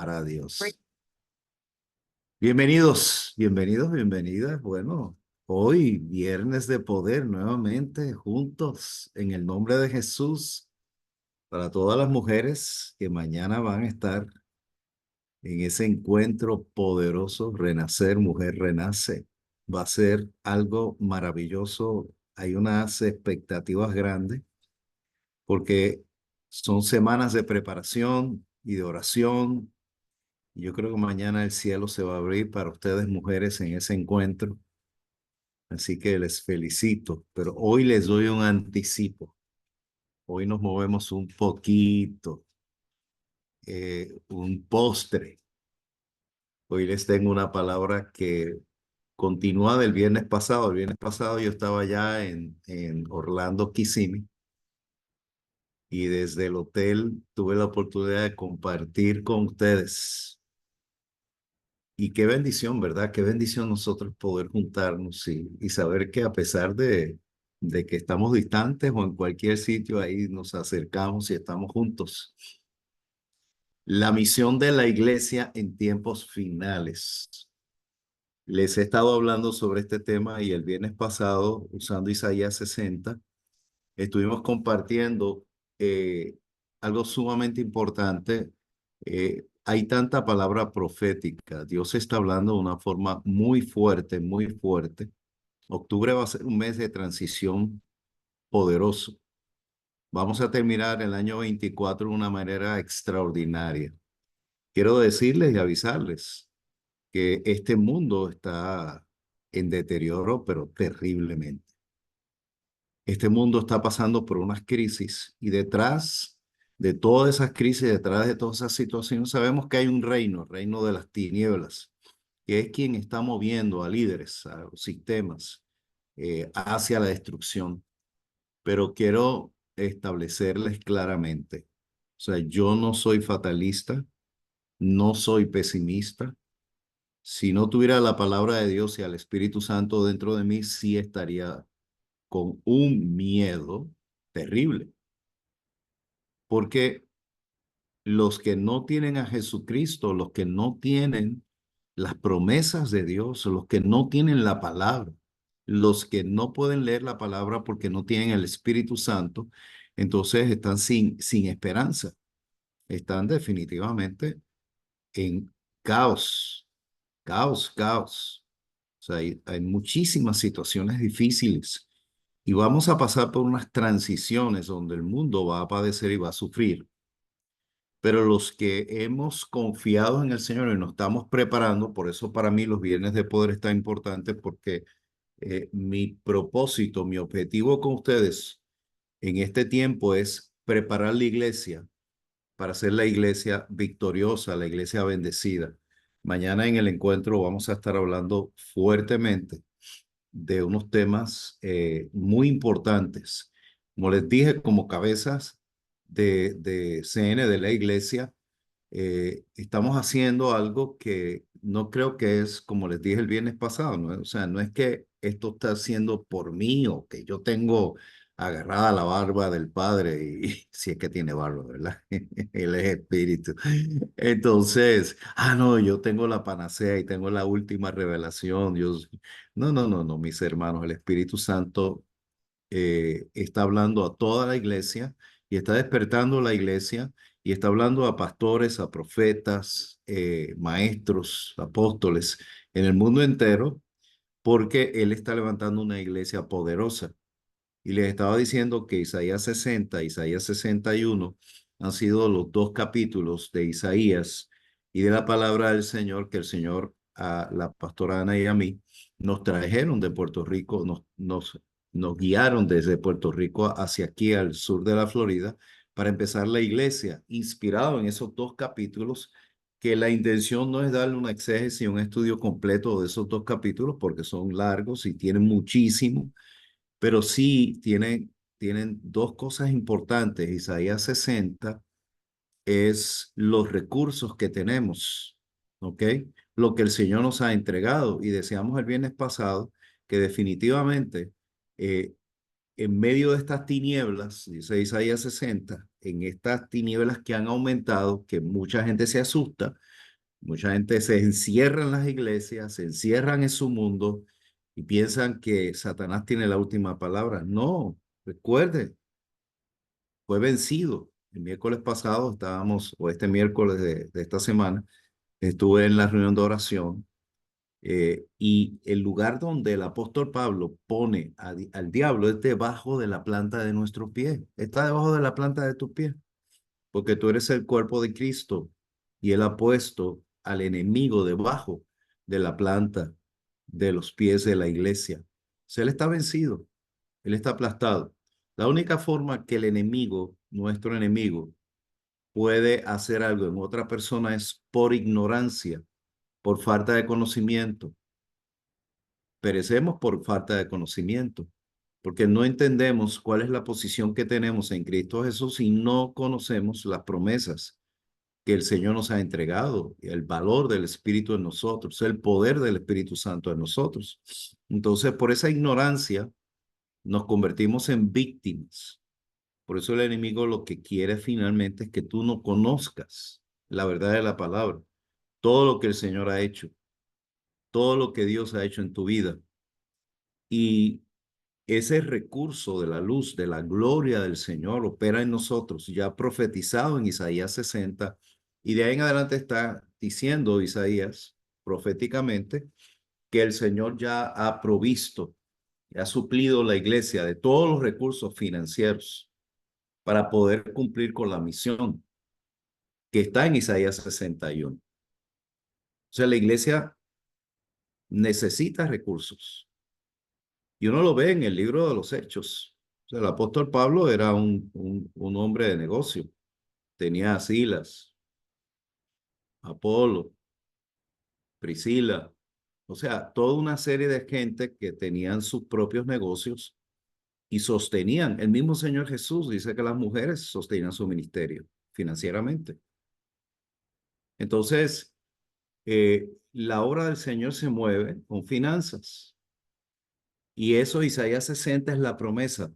para Dios. Bienvenidos, bienvenidas. Bueno, hoy viernes de poder nuevamente juntos en el nombre de Jesús para todas las mujeres que mañana van a estar en ese encuentro poderoso, Renacer, Mujer Renace. Va a ser algo maravilloso. Hay unas expectativas grandes porque son semanas de preparación y de oración. Yo creo que mañana el cielo se va a abrir para ustedes, mujeres, en ese encuentro. Así que les felicito, pero hoy les doy un anticipo. Hoy nos movemos un poquito, un postre. Hoy les tengo una palabra que continúa del viernes pasado. El viernes pasado yo estaba ya en Orlando, Kissimmee, y desde el hotel tuve la oportunidad de compartir con ustedes. Y qué bendición, ¿verdad? Qué bendición nosotros poder juntarnos y saber que a pesar de que estamos distantes o en cualquier sitio, ahí nos acercamos y estamos juntos. La misión de la iglesia en tiempos finales. Les he estado hablando sobre este tema y el viernes pasado, usando Isaías 60, estuvimos compartiendo algo sumamente importante. Hay tanta palabra profética. Dios está hablando de una forma muy fuerte, muy fuerte. Octubre va a ser un mes de transición poderoso. Vamos a terminar el año 24 de una manera extraordinaria. Quiero decirles y avisarles que este mundo está en deterioro, pero terriblemente. Este mundo está pasando por unas crisis y detrás de todas esas crisis, detrás de todas esas situaciones, sabemos que hay un reino, el reino de las tinieblas, que es quien está moviendo a líderes, a los sistemas, hacia la destrucción. Pero quiero establecerles claramente, o sea, yo no soy fatalista, no soy pesimista. Si no tuviera la palabra de Dios y al Espíritu Santo dentro de mí, sí estaría con un miedo terrible, porque los que no tienen a Jesucristo, los que no tienen las promesas de Dios, los que no tienen la palabra, los que no pueden leer la palabra porque no tienen el Espíritu Santo, entonces están sin esperanza, están definitivamente en caos, caos. O sea, hay muchísimas situaciones difíciles y vamos a pasar por unas transiciones donde el mundo va a padecer y va a sufrir. Pero los que hemos confiado en el Señor y nos estamos preparando, por eso para mí los viernes de poder está importante porque mi propósito, mi objetivo con ustedes en este tiempo es preparar la iglesia para ser la iglesia victoriosa, la iglesia bendecida. Mañana en el encuentro vamos a estar hablando fuertemente de unos temas muy importantes. Como les dije, como cabezas de CN de la iglesia, estamos haciendo algo que no creo que es, como les dije el viernes pasado, ¿no? O sea, no es que esto está haciendo por mí o que yo tengo agarrada la barba del Padre y si es que tiene barba, ¿verdad? Él es espíritu. Entonces, no, yo tengo la panacea y tengo la última revelación. Dios, no, mis hermanos, el Espíritu Santo está hablando a toda la iglesia y está despertando la iglesia y está hablando a pastores, a profetas, maestros, apóstoles en el mundo entero, porque Él está levantando una iglesia poderosa. Y les estaba diciendo que Isaías 60, Isaías 61 han sido los dos capítulos de Isaías y de la palabra del Señor que el Señor a la pastora Ana y a mí nos trajeron de Puerto Rico, nos guiaron desde Puerto Rico hacia aquí al sur de la Florida para empezar la iglesia, inspirado en esos dos capítulos, que la intención no es darle una exégesis, un estudio completo de esos dos capítulos porque son largos y tienen muchísimo, pero sí tienen dos cosas importantes. Isaías 60 es los recursos que tenemos, ¿ok? Lo que el Señor nos ha entregado. Y decíamos el viernes pasado que definitivamente en medio de estas tinieblas, dice Isaías 60, en estas tinieblas que han aumentado, que mucha gente se asusta, mucha gente se encierra en las iglesias, se encierran en su mundo y piensan que Satanás tiene la última palabra. No, recuerde, fue vencido. El miércoles pasado estábamos, o este miércoles de esta semana, estuve en la reunión de oración y el lugar donde el apóstol Pablo pone al diablo es debajo de la planta de nuestros pies. Está debajo de la planta de tus pies, porque tú eres el cuerpo de Cristo y él ha puesto al enemigo debajo de la planta de los pies de la iglesia. O sea, él está vencido, él está aplastado. La única forma que el enemigo, nuestro enemigo, puede hacer algo en otra persona es por ignorancia, por falta de conocimiento. Perecemos por falta de conocimiento, porque no entendemos cuál es la posición que tenemos en Cristo Jesús y no conocemos las promesas que el Señor nos ha entregado, el valor del Espíritu en nosotros, el poder del Espíritu Santo en nosotros. Entonces, por esa ignorancia, nos convertimos en víctimas. Por eso el enemigo lo que quiere finalmente es que tú no conozcas la verdad de la palabra, todo lo que el Señor ha hecho, todo lo que Dios ha hecho en tu vida. Y ese recurso de la luz, de la gloria del Señor opera en nosotros, ya profetizado en Isaías 60, y de ahí en adelante está diciendo Isaías proféticamente que el Señor ya ha provisto, ha suplido la iglesia de todos los recursos financieros para poder cumplir con la misión que está en Isaías 61. O sea, la iglesia necesita recursos. Y uno lo ve en el libro de los Hechos. O sea, el apóstol Pablo era un hombre de negocio. Tenía a Silas, Apolo, Priscila. O sea, toda una serie de gente que tenían sus propios negocios y sostenían. El mismo Señor Jesús dice que las mujeres sostenían su ministerio financieramente. Entonces, la obra del Señor se mueve con finanzas. Y eso, Isaías 60 es la promesa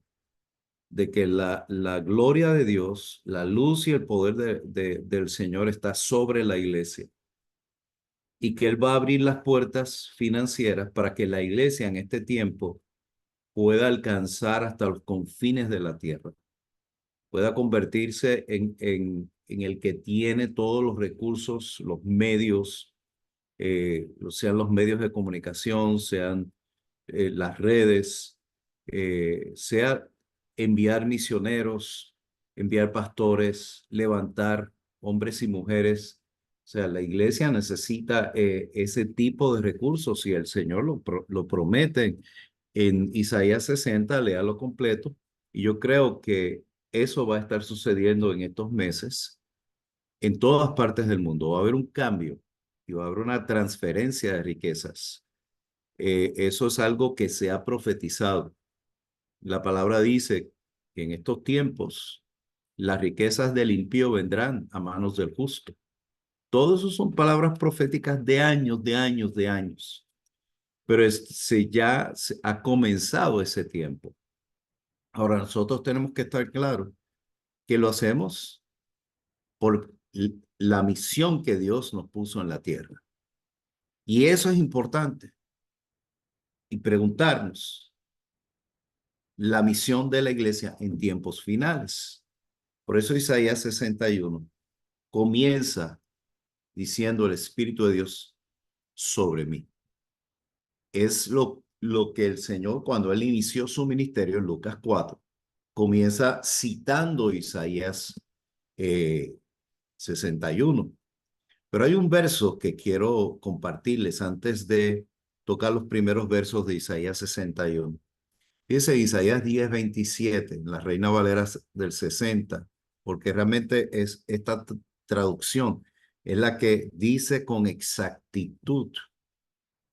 de que la gloria de Dios, la luz y el poder del Señor está sobre la iglesia y que Él va a abrir las puertas financieras para que la iglesia en este tiempo pueda alcanzar hasta los confines de la tierra, pueda convertirse en el que tiene todos los recursos, los medios, sean los medios de comunicación, sean las redes, sea enviar misioneros, enviar pastores, levantar hombres y mujeres. O sea, la iglesia necesita ese tipo de recursos y el Señor lo promete en Isaías 60, léalo completo. Y yo creo que eso va a estar sucediendo en estos meses en todas partes del mundo. Va a haber un cambio y va a haber una transferencia de riquezas. Eso es algo que se ha profetizado. La palabra dice que en estos tiempos las riquezas del impío vendrán a manos del justo. Todo eso son palabras proféticas de años, de años, de años. Pero ya ha comenzado ese tiempo. Ahora nosotros tenemos que estar claros que lo hacemos por la misión que Dios nos puso en la tierra. Y eso es importante. Y preguntarnos la misión de la iglesia en tiempos finales. Por eso Isaías 61 comienza diciendo el Espíritu de Dios sobre mí. Es lo que el Señor, cuando él inició su ministerio en Lucas 4, comienza citando Isaías 61. Pero hay un verso que quiero compartirles antes de tocar los primeros versos de Isaías 61. Dice Isaías 10:27, en la Reina Valera del 60, porque realmente es esta traducción, es la que dice con exactitud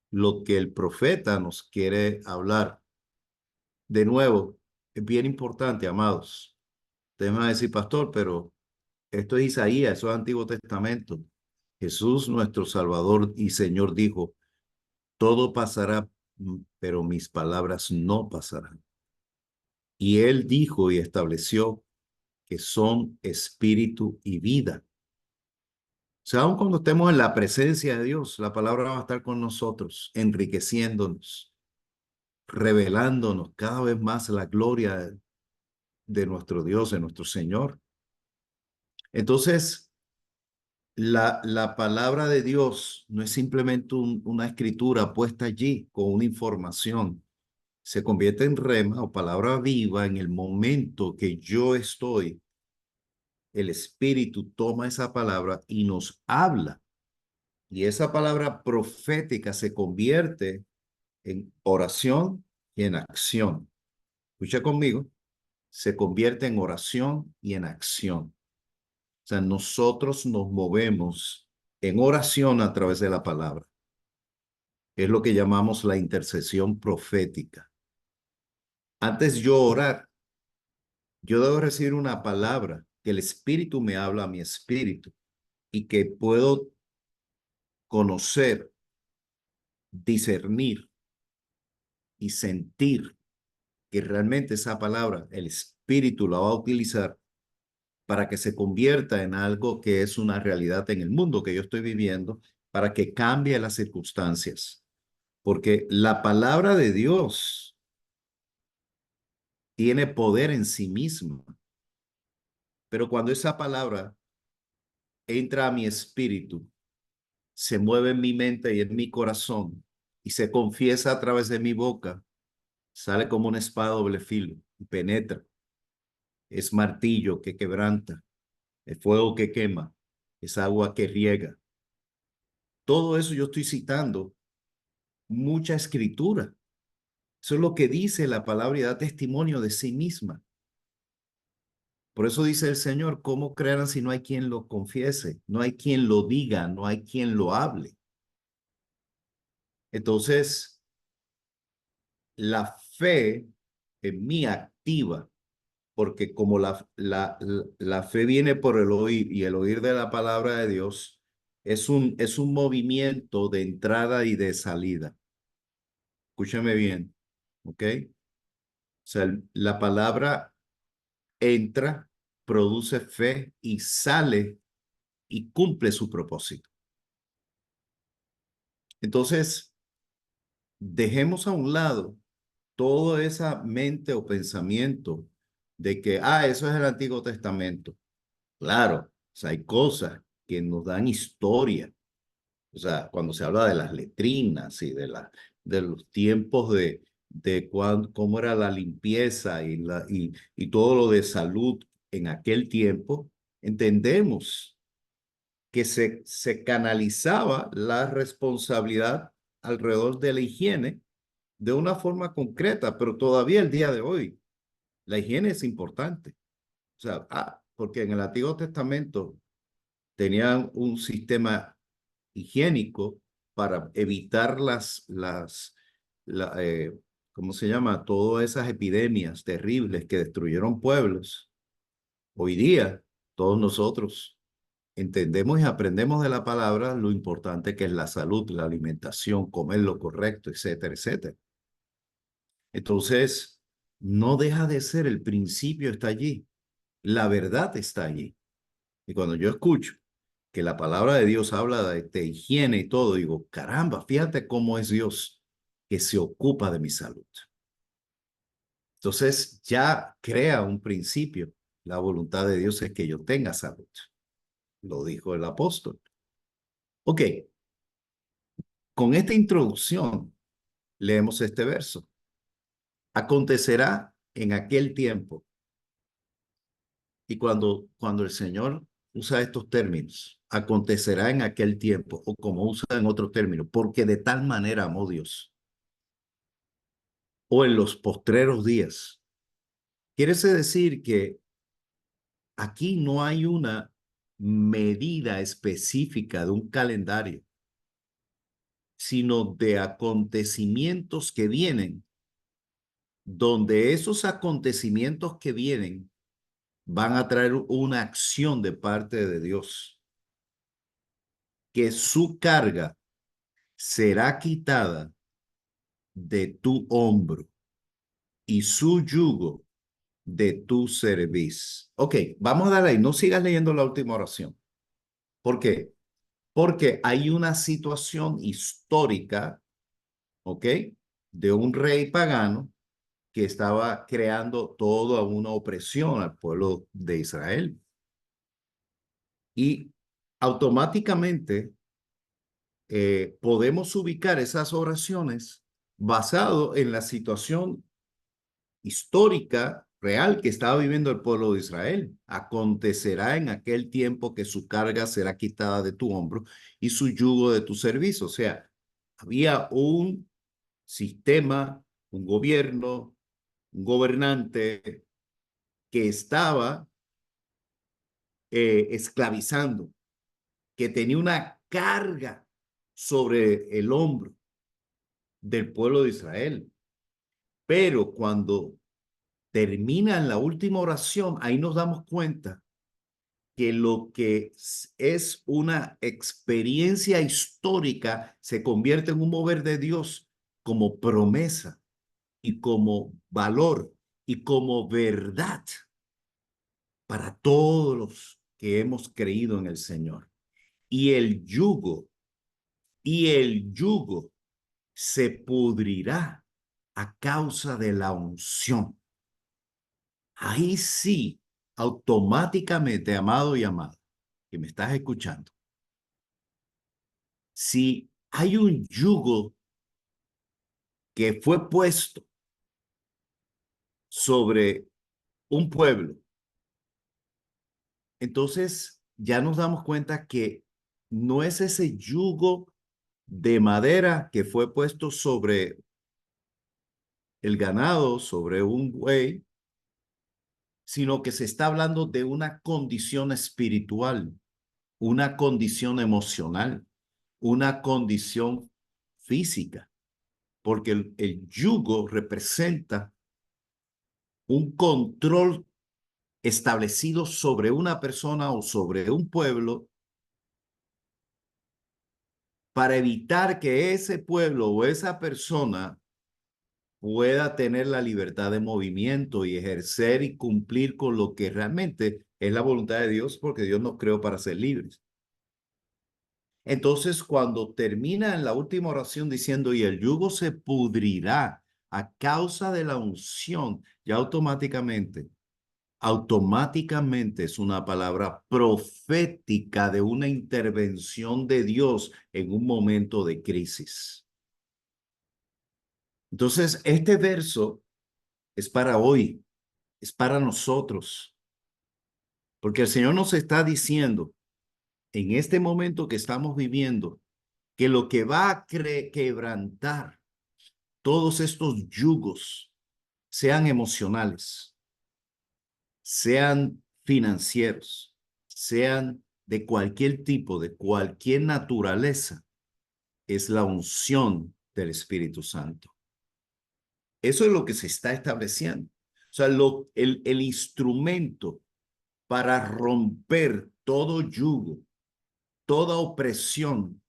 lo que el profeta nos quiere hablar. De nuevo, es bien importante, amados. Ustedes van a decir, pastor, pero esto es Isaías, eso es Antiguo Testamento. Jesús, nuestro Salvador y Señor, dijo, todo pasará, pero mis palabras no pasarán. Y él dijo y estableció que son espíritu y vida. O sea, aun cuando estemos en la presencia de Dios, la palabra va a estar con nosotros, enriqueciéndonos, revelándonos cada vez más la gloria de nuestro Dios, de nuestro Señor. Entonces, la palabra de Dios no es simplemente una escritura puesta allí con una información. Se convierte en rema o palabra viva en el momento que yo estoy. El Espíritu toma esa palabra y nos habla. Y esa palabra profética se convierte en oración y en acción. Escucha conmigo, se convierte en oración y en acción. O sea, nosotros nos movemos en oración a través de la palabra. Es lo que llamamos la intercesión profética. Antes yo orar, yo debo recibir una palabra que el Espíritu me habla a mi espíritu y que puedo conocer, discernir y sentir que realmente esa palabra, el Espíritu la va a utilizar para que se convierta en algo que es una realidad en el mundo que yo estoy viviendo, para que cambie las circunstancias. Porque la palabra de Dios tiene poder en sí misma, pero cuando esa palabra entra a mi espíritu, se mueve en mi mente y en mi corazón y se confiesa a través de mi boca, sale como una espada doble filo y penetra. Es martillo que quebranta, es fuego que quema, es agua que riega. Todo eso yo estoy citando mucha escritura. Eso es lo que dice la palabra y da testimonio de sí misma. Por eso dice el Señor, ¿cómo creerán si no hay quien lo confiese? No hay quien lo diga, no hay quien lo hable. Entonces, la fe en mí activa, porque como la fe viene por el oír y el oír de la palabra de Dios, es un movimiento de entrada y de salida. Escúchame bien, ¿ok? O sea, la palabra entra, produce fe y sale y cumple su propósito. Entonces, dejemos a un lado toda esa mente o pensamiento de que, eso es el Antiguo Testamento. Claro, o sea, hay cosas que nos dan historia. O sea, cuando se habla de las letrinas y de los tiempos cómo era la limpieza y todo lo de salud en aquel tiempo, entendemos que se canalizaba la responsabilidad alrededor de la higiene de una forma concreta, pero todavía el día de hoy la higiene es importante. O sea, porque en el Antiguo Testamento tenían un sistema higiénico para evitar ¿cómo se llama? Todas esas epidemias terribles que destruyeron pueblos. Hoy día, todos nosotros entendemos y aprendemos de la palabra lo importante que es la salud, la alimentación, comer lo correcto, etcétera, etcétera. Entonces, no deja de ser, el principio está allí, la verdad está allí. Y cuando yo escucho que la palabra de Dios habla de higiene y todo, digo, caramba, fíjate cómo es Dios que se ocupa de mi salud. Entonces ya crea un principio. La voluntad de Dios es que yo tenga salud. Lo dijo el apóstol. Ok, con esta introducción leemos este verso. Acontecerá en aquel tiempo. Y cuando el Señor usa estos términos, acontecerá en aquel tiempo, o como usa en otros términos, porque de tal manera amó Dios, o en los postreros días. Quiere decir que aquí no hay una medida específica de un calendario, sino de acontecimientos que vienen, donde esos acontecimientos que vienen van a traer una acción de parte de Dios, que su carga será quitada de tu hombro y su yugo de tu cerviz. Ok, vamos a darle ahí. No sigas leyendo la última oración. ¿Por qué? Porque hay una situación histórica, ¿ok? De un rey pagano que estaba creando toda una opresión al pueblo de Israel. Y automáticamente podemos ubicar esas oraciones basado en la situación histórica real que estaba viviendo el pueblo de Israel. Acontecerá en aquel tiempo que su carga será quitada de tu hombro y su yugo de tu servicio. O sea, había un sistema, un gobierno, un gobernante que estaba esclavizando, que tenía una carga sobre el hombro del pueblo de Israel. Pero cuando termina en la última oración, ahí nos damos cuenta que lo que es una experiencia histórica se convierte en un mover de Dios como promesa y como valor y como verdad para todos los que hemos creído en el Señor. Y el yugo, y el yugo se pudrirá a causa de la unción. Ahí sí, automáticamente, amado y amada, que me estás escuchando, si hay un yugo que fue puesto sobre un pueblo, entonces ya nos damos cuenta que no es ese yugo de madera que fue puesto sobre el ganado, sobre un buey, sino que se está hablando de una condición espiritual, una condición emocional, una condición física, porque el yugo representa un control establecido sobre una persona o sobre un pueblo para evitar que ese pueblo o esa persona pueda tener la libertad de movimiento y ejercer y cumplir con lo que realmente es la voluntad de Dios, porque Dios nos creó para ser libres. Entonces, cuando termina en la última oración diciendo, y el yugo se pudrirá a causa de la unción, ya automáticamente es una palabra profética de una intervención de Dios en un momento de crisis. Entonces, este verso es para hoy, es para nosotros, porque el Señor nos está diciendo en este momento que estamos viviendo que lo que va a quebrantar todos estos yugos, sean emocionales, sean financieros, sean de cualquier tipo, de cualquier naturaleza, es la unción del Espíritu Santo. Eso es lo que se está estableciendo. O sea, el instrumento para romper todo yugo, toda opresión,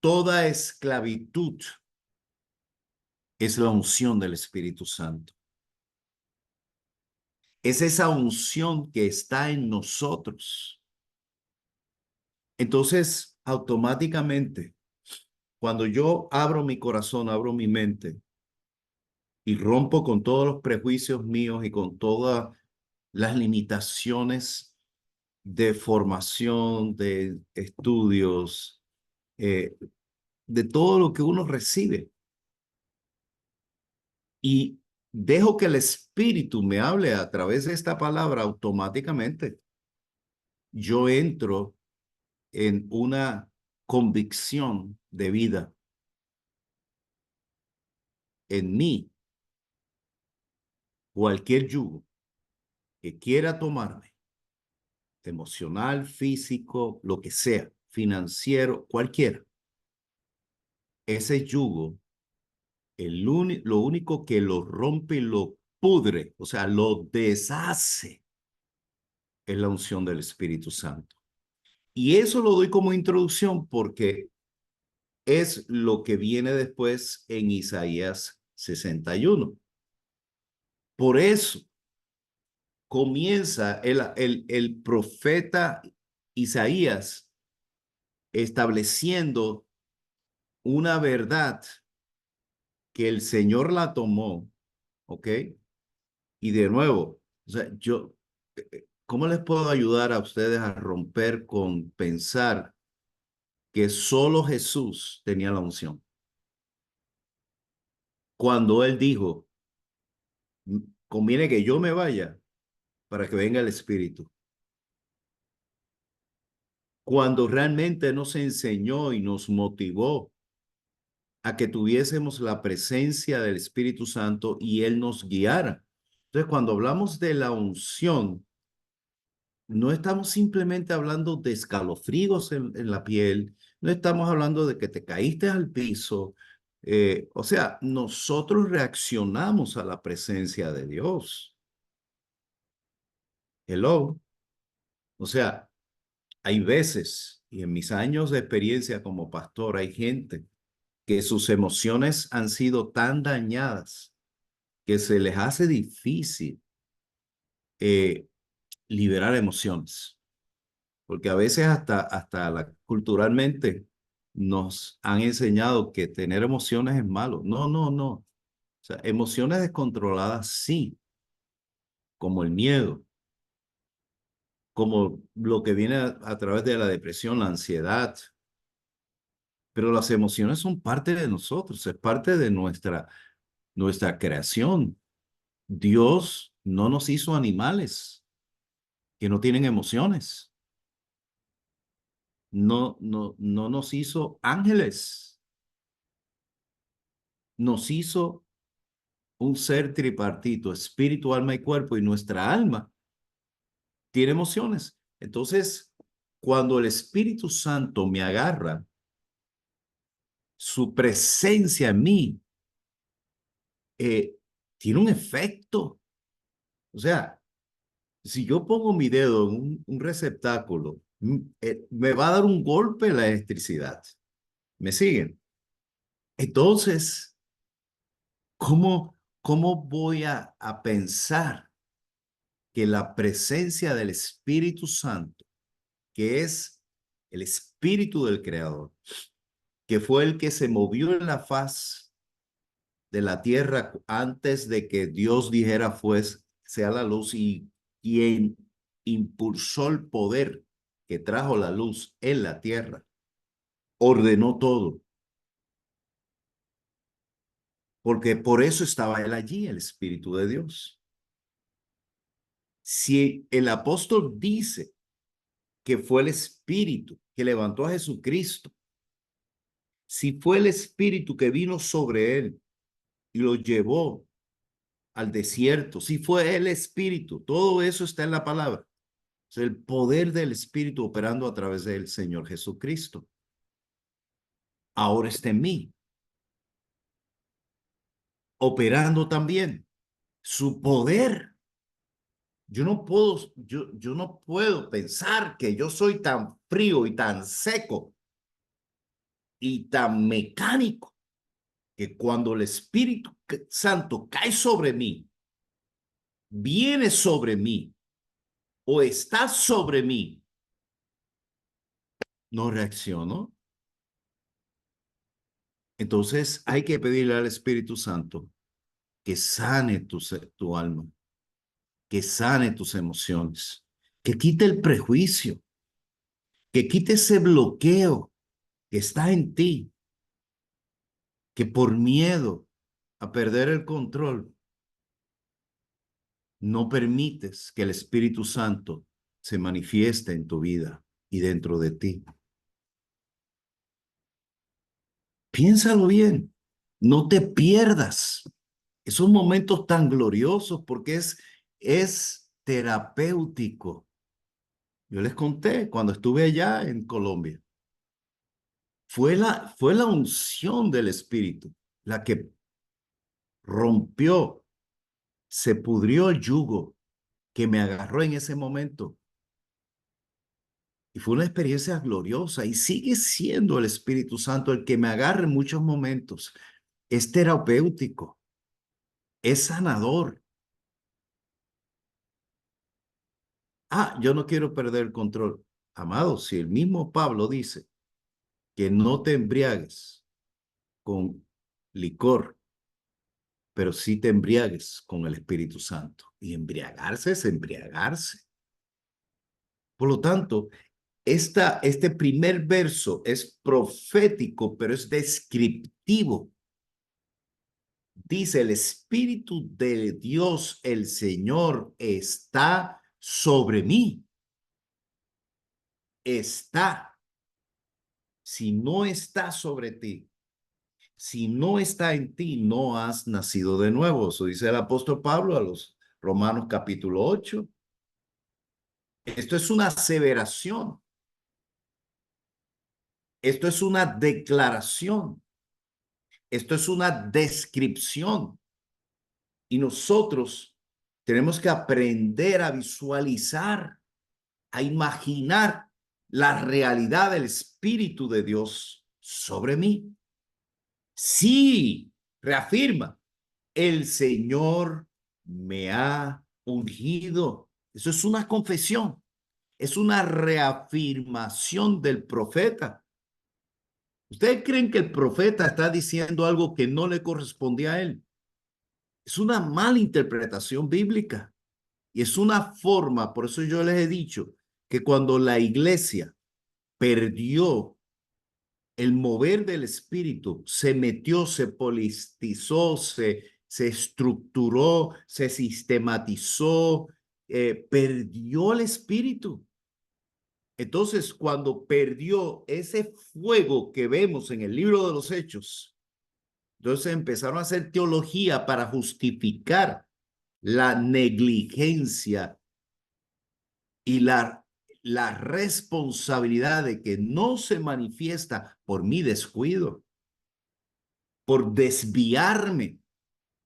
toda esclavitud, es la unción del Espíritu Santo. Es esa unción que está en nosotros. Entonces, automáticamente, cuando yo abro mi corazón, abro mi mente y rompo con todos los prejuicios míos y con todas las limitaciones de formación, de estudios, eh, de todo lo que uno recibe, y dejo que el Espíritu me hable a través de esta palabra, automáticamente yo entro en una convicción de vida en mí. Cualquier yugo que quiera tomarme, emocional, físico, lo que sea, financiero, cualquiera, ese yugo, lo único que lo rompe y lo pudre, o sea, lo deshace, es la unción del Espíritu Santo. Y eso lo doy como introducción porque es lo que viene después en Isaías 61. Por eso comienza el profeta Isaías estableciendo una verdad que el Señor la tomó, ¿ok? Y de nuevo, o sea, ¿cómo les puedo ayudar a ustedes a romper con pensar que solo Jesús tenía la unción? Cuando él dijo, conviene que yo me vaya para que venga el Espíritu. Cuando realmente nos enseñó y nos motivó a que tuviésemos la presencia del Espíritu Santo y Él nos guiara. Entonces, cuando hablamos de la unción, no estamos simplemente hablando de escalofríos en la piel, no estamos hablando de que te caíste al piso. O sea, nosotros reaccionamos a la presencia de Dios. Hello. O sea, hay veces, y en mis años de experiencia como pastor, hay gente que sus emociones han sido tan dañadas que se les hace difícil eh, liberar emociones, porque a veces culturalmente nos han enseñado que tener emociones es malo. No, no, no. O sea, emociones descontroladas sí, como el miedo, como lo que viene a través de la depresión, la ansiedad, pero las emociones son parte de nosotros, es parte de nuestra creación. Dios no nos hizo animales que no tienen emociones. No nos hizo ángeles, nos hizo un ser tripartito, espíritu, alma y cuerpo, y nuestra alma tiene emociones. Entonces, cuando el Espíritu Santo me agarra, su presencia en mí eh, tiene un efecto. O sea, si yo pongo mi dedo en un receptáculo, me va a dar un golpe la electricidad. ¿Me siguen? Entonces, ¿cómo voy a pensar que la presencia del Espíritu Santo, que es el Espíritu del Creador, que fue el que se movió en la faz de la tierra antes de que Dios dijera, pues, sea la luz, y quien impulsó el poder que trajo la luz en la tierra, ordenó todo, porque por eso estaba él allí, el Espíritu de Dios. Si el apóstol dice que fue el Espíritu que levantó a Jesucristo, si fue el Espíritu que vino sobre él y lo llevó al desierto, si fue el Espíritu, todo eso está en la palabra. Es el poder del Espíritu operando a través del Señor Jesucristo. Ahora está en mí, operando también su poder. Yo no puedo pensar que yo soy tan frío y tan seco y tan mecánico que cuando el Espíritu Santo cae sobre mí, viene sobre mí o está sobre mí, no reacciono. Entonces hay que pedirle al Espíritu Santo que sane tu alma, que sane tus emociones, que quite el prejuicio, que quite ese bloqueo que está en ti, que por miedo a perder el control, no permites que el Espíritu Santo se manifieste en tu vida y dentro de ti. Piénsalo bien, no te pierdas esos momentos tan gloriosos porque es terapéutico. Yo les conté cuando estuve allá en Colombia. Fue la unción del Espíritu la que rompió, se pudrió el yugo que me agarró en ese momento. Y fue una experiencia gloriosa y sigue siendo el Espíritu Santo el que me agarra en muchos momentos. Es terapéutico, es sanador. Yo no quiero perder el control. Amado, si el mismo Pablo dice que no te embriagues con licor, pero sí te embriagues con el Espíritu Santo. Y embriagarse es embriagarse. Por lo tanto, este primer verso es profético, pero es descriptivo. Dice, el Espíritu de Dios, el Señor, está sobre mí. Está. Si no está sobre ti, si no está en ti, no has nacido de nuevo. Eso dice el apóstol Pablo a los Romanos capítulo 8. Esto es una aseveración. Esto es una declaración. Esto es una descripción. Y nosotros tenemos que aprender a visualizar, a imaginar la realidad del Espíritu de Dios sobre mí. Sí, reafirma, el Señor me ha ungido. Eso es una confesión, es una reafirmación del profeta. ¿Ustedes creen que el profeta está diciendo algo que no le correspondía a él? Es una mala interpretación bíblica y es una forma, por eso yo les he dicho que cuando la iglesia perdió el mover del espíritu, se metió, se politizó, se estructuró, se sistematizó, perdió el espíritu. Entonces, cuando perdió ese fuego que vemos en el libro de los Hechos, entonces empezaron a hacer teología para justificar la negligencia y la responsabilidad de que no se manifiesta por mi descuido, por desviarme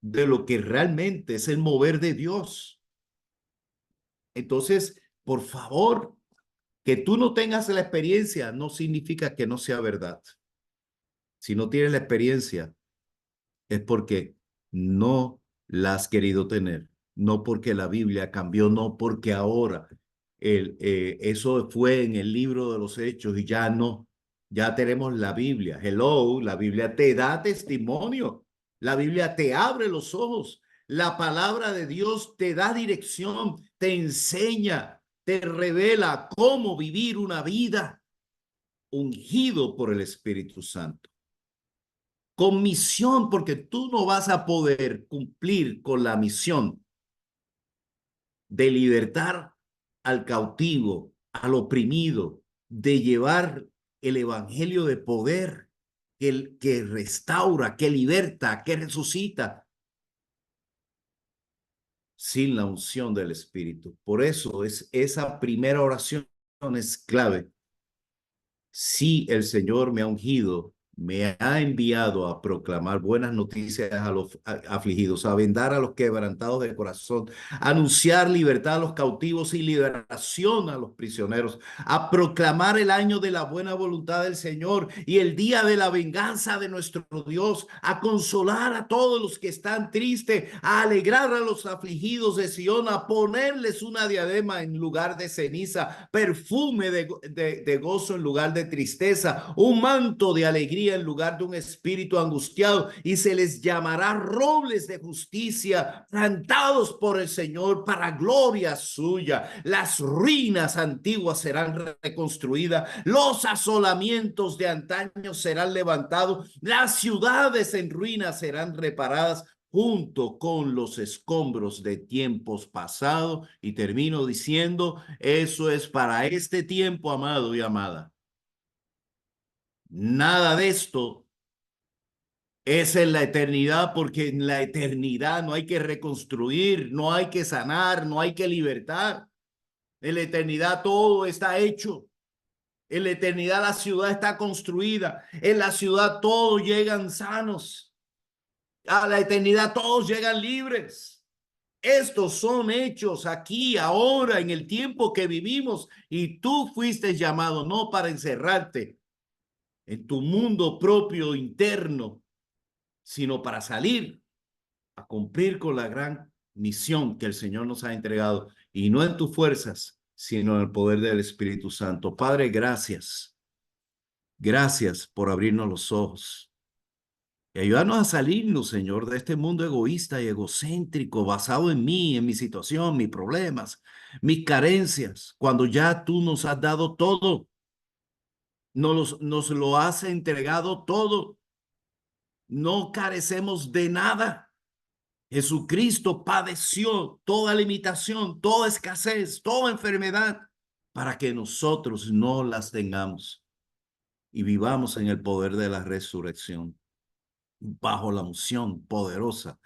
de lo que realmente es el mover de Dios. Entonces, por favor, que tú no tengas la experiencia no significa que no sea verdad. Si no tienes la experiencia, es porque no la has querido tener, no porque la Biblia cambió, no porque ahora eso fue en el libro de los Hechos y ya no, ya tenemos la Biblia. Hello, la Biblia te da testimonio, la Biblia te abre los ojos, la palabra de Dios te da dirección, te enseña, te revela cómo vivir una vida ungido por el Espíritu Santo con misión, porque tú no vas a poder cumplir con la misión de libertar al cautivo, al oprimido, de llevar el evangelio de poder que restaura, que liberta, que resucita, sin la unción del Espíritu. Por eso esa primera oración es clave. Sí, el Señor me ha ungido, me ha enviado a proclamar buenas noticias a los afligidos, a vendar a los quebrantados de corazón, a anunciar libertad a los cautivos y liberación a los prisioneros, a proclamar el año de la buena voluntad del Señor y el día de la venganza de nuestro Dios, a consolar a todos los que están tristes, a alegrar a los afligidos de Sion, a ponerles una diadema en lugar de ceniza, perfume de gozo en lugar de tristeza, un manto de alegría en lugar de un espíritu angustiado, y se les llamará robles de justicia, plantados por el Señor para gloria suya. Las ruinas antiguas serán reconstruidas, los asolamientos de antaño serán levantados, las ciudades en ruinas serán reparadas junto con los escombros de tiempos pasados. Y termino diciendo, eso es para este tiempo, amado y amada. Nada de esto es en la eternidad, porque en la eternidad no hay que reconstruir, no hay que sanar, no hay que libertar. En la eternidad todo está hecho. En la eternidad la ciudad está construida. En la ciudad todos llegan sanos. A la eternidad todos llegan libres. Estos son hechos aquí, ahora, en el tiempo que vivimos, y tú fuiste llamado no para encerrarte en tu mundo propio interno, sino para salir a cumplir con la gran misión que el Señor nos ha entregado, y no en tus fuerzas, sino en el poder del Espíritu Santo. Padre, gracias. Gracias por abrirnos los ojos y ayudarnos a salirnos, Señor, de este mundo egoísta y egocéntrico, basado en mí, en mi situación, mis problemas, mis carencias, cuando ya tú nos has dado todo, nos lo has entregado todo, no carecemos de nada. Jesucristo padeció toda limitación, toda escasez, toda enfermedad, para que nosotros no las tengamos y vivamos en el poder de la resurrección, bajo la unción poderosa,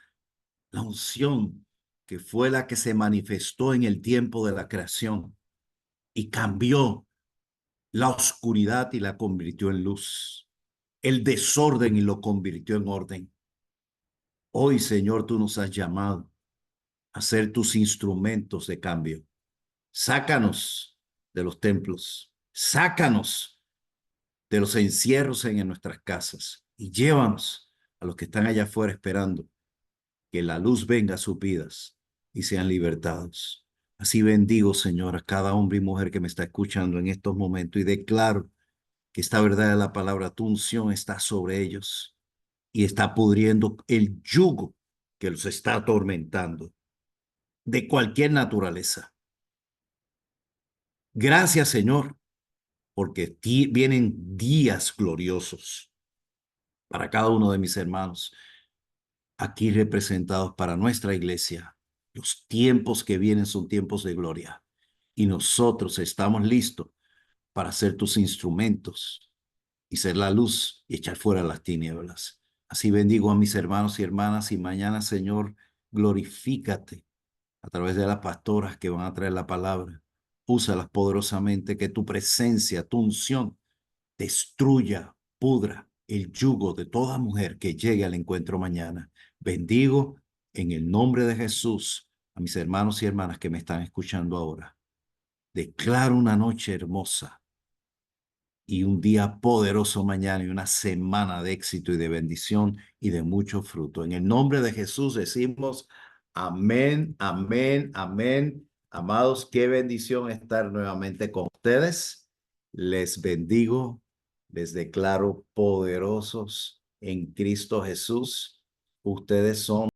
la unción que fue la que se manifestó en el tiempo de la creación y cambió la oscuridad y la convirtió en luz, el desorden y lo convirtió en orden. Hoy, Señor, tú nos has llamado a ser tus instrumentos de cambio. Sácanos de los templos, sácanos de los encierros en nuestras casas y llévanos a los que están allá afuera esperando que la luz venga a sus vidas y sean libertados. Así bendigo, Señor, a cada hombre y mujer que me está escuchando en estos momentos y declaro que esta verdad de la palabra, tu unción está sobre ellos y está pudriendo el yugo que los está atormentando de cualquier naturaleza. Gracias, Señor, porque vienen días gloriosos para cada uno de mis hermanos aquí representados para nuestra iglesia. Los tiempos que vienen son tiempos de gloria y nosotros estamos listos para ser tus instrumentos y ser la luz y echar fuera las tinieblas. Así bendigo a mis hermanos y hermanas y mañana, Señor, glorifícate a través de las pastoras que van a traer la palabra. Úsalas poderosamente, que tu presencia, tu unción, destruya, pudra el yugo de toda mujer que llegue al encuentro mañana. Bendigo en el nombre de Jesús a mis hermanos y hermanas que me están escuchando ahora. Declaro una noche hermosa y un día poderoso mañana y una semana de éxito y de bendición y de mucho fruto. En el nombre de Jesús decimos amén, amén, amén. Amados, qué bendición estar nuevamente con ustedes. Les bendigo, les declaro poderosos en Cristo Jesús. Ustedes son